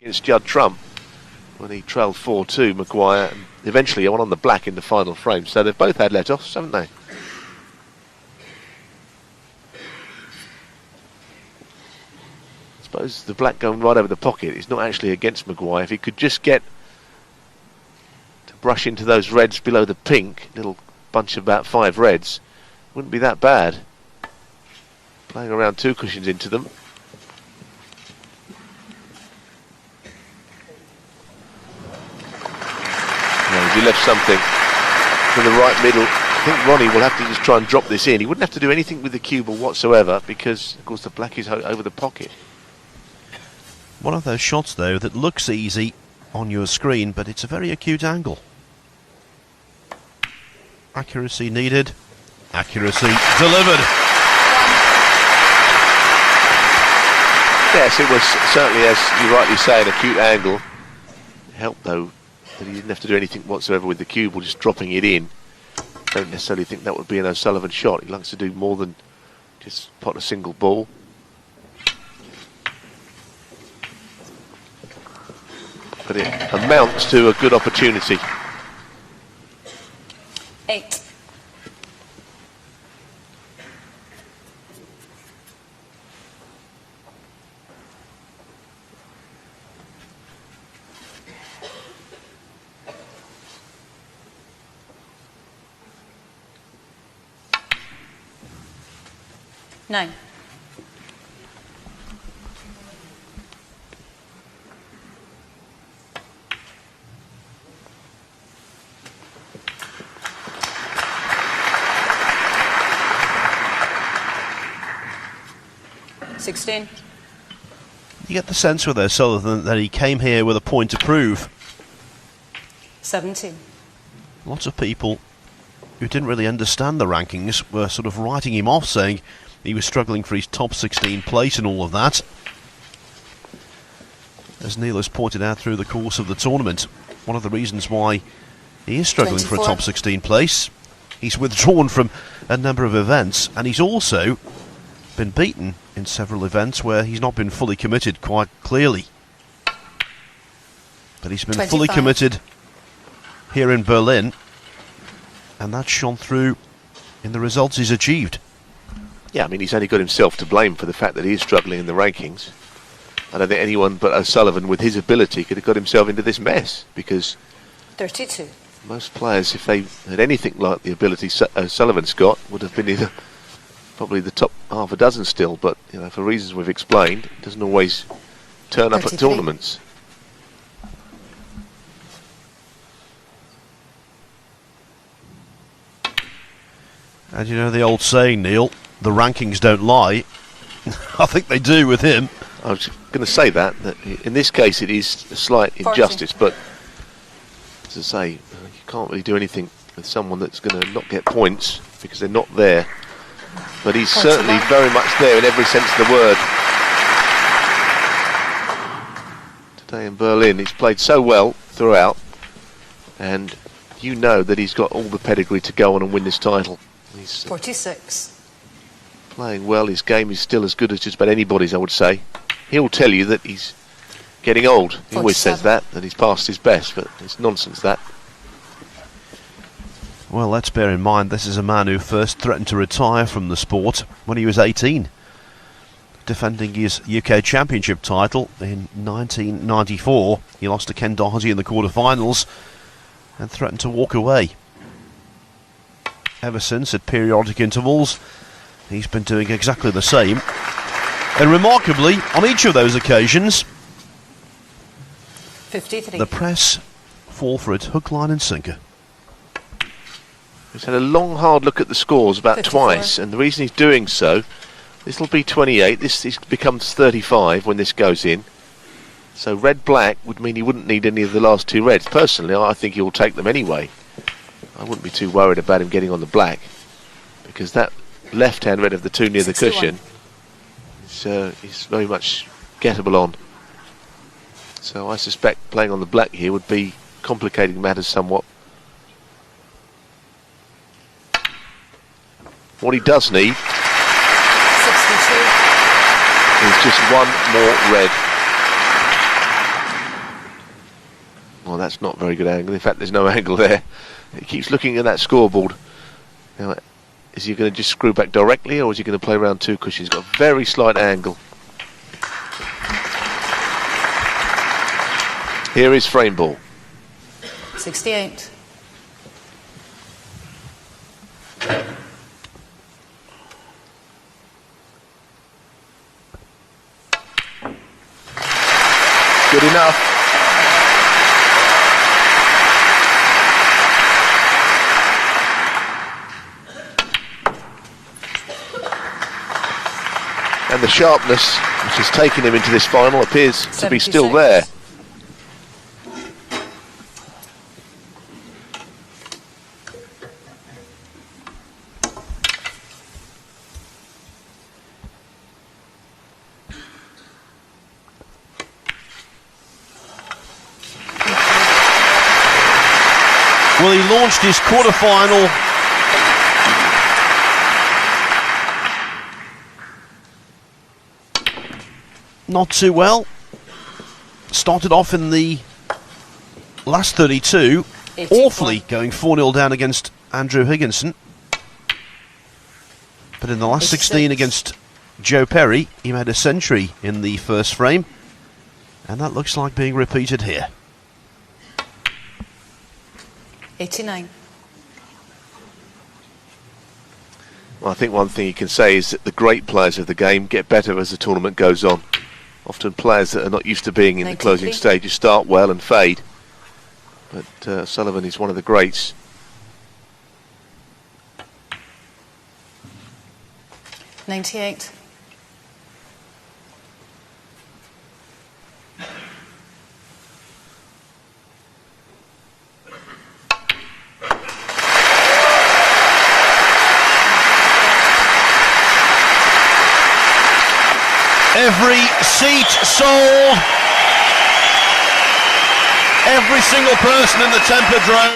against Judd Trump when he trailed 4-2 Maguire, and eventually won on the black in the final frame. So they've both had let-offs, haven't they? I suppose the black going right over the pocket is not actually against Maguire. If he could just get to brush into those reds below the pink, little bunch of about 5 reds, wouldn't be that bad. Playing around 2 cushions into them. He left something to the right middle. I think Ronnie will have to just try and drop this in. He wouldn't have to do anything with the cue ball whatsoever because, of course, the black is over the pocket. One of those shots, though, that looks easy on your screen, but it's a very acute angle. Accuracy needed. Accuracy delivered. Yes, it was certainly, as you rightly say, an acute angle. It helped, though, that he didn't have to do anything whatsoever with the cue ball, just dropping it in. Don't necessarily think that would be an O'Sullivan shot. He likes to do more than just pot a single ball. But it amounts to a good opportunity. 8. No. $16. You get the sense with O'Sullivan that he came here with a point to prove. 17. Lots of people who didn't really understand the rankings were sort of writing him off, saying he was struggling for his top 16 place and all of that. As Neil has pointed out through the course of the tournament, one of the reasons why he is struggling 24. for a top 16 place, he's withdrawn from a number of events, and he's also been beaten in several events where he's not been fully committed quite clearly. But he's been 25. fully committed here in Berlin, and that's shone through in the results he's achieved. Yeah, I mean, he's only got himself to blame for the fact that he is struggling in the rankings. I don't think anyone but O'Sullivan, with his ability, could have got himself into this mess, because 32. most players, if they had anything like the ability O'Sullivan's got, would have been either probably the top half a dozen still, but you know, for reasons we've explained, it doesn't always turn up 33. at tournaments. And you know the old saying, Neil, the rankings don't lie. I think they do with him. I was going to say that in this case it is a slight 40. injustice, but as I say, you can't really do anything with someone that's going to not get points because they're not there. But he's certainly very much there in every sense of the word. Today in Berlin, he's played so well throughout, and you know that he's got all the pedigree to go on and win this title. He's 46. playing well. His game is still as good as just about anybody's, I would say. He'll tell you that he's getting old. He always says 47. that he's past his best, but it's nonsense, that. Well, let's bear in mind this is a man who first threatened to retire from the sport when he was 18, defending his UK Championship title in 1994. He lost to Ken Doherty in the quarter-finals and threatened to walk away. Ever since, at periodic intervals, he's been doing exactly the same. And remarkably, on each of those occasions, 53. the press fall for it hook, line and sinker. He's had a long, hard look at the scores about 54. twice, and the reason he's doing so, this will be 28, this becomes 35 when this goes in. So red-black would mean he wouldn't need any of the last 2 reds. Personally, I think he'll take them anyway. I wouldn't be too worried about him getting on the black, because that left-hand red of the 2 near 61. the cushion is very much gettable on. So I suspect playing on the black here would be complicating matters somewhat. What he does need 62. is just one more red. That's not a very good angle. In fact, there's no angle there. He keeps looking at that scoreboard. Now, is he going to just screw back directly, or is he going to play around 2 cushions? He's got a very slight angle. Here is frame ball. 68. Good enough. And the sharpness which has taken him into this final appears to be still 76. there. Well, he launched his quarter-final not too well. Started off in the last 32, 84. awfully, going 4-0 down against Andrew Higginson. But in the last 16 86. against Joe Perry, he made a century in the first frame. And that looks like being repeated here. 89. Well, I think one thing you can say is that the great players of the game get better as the tournament goes on. Often players that are not used to being in the 93. closing stages start well and fade. But Sullivan is one of the greats. 98. Every seat sold. Every single person in the Tempur drone.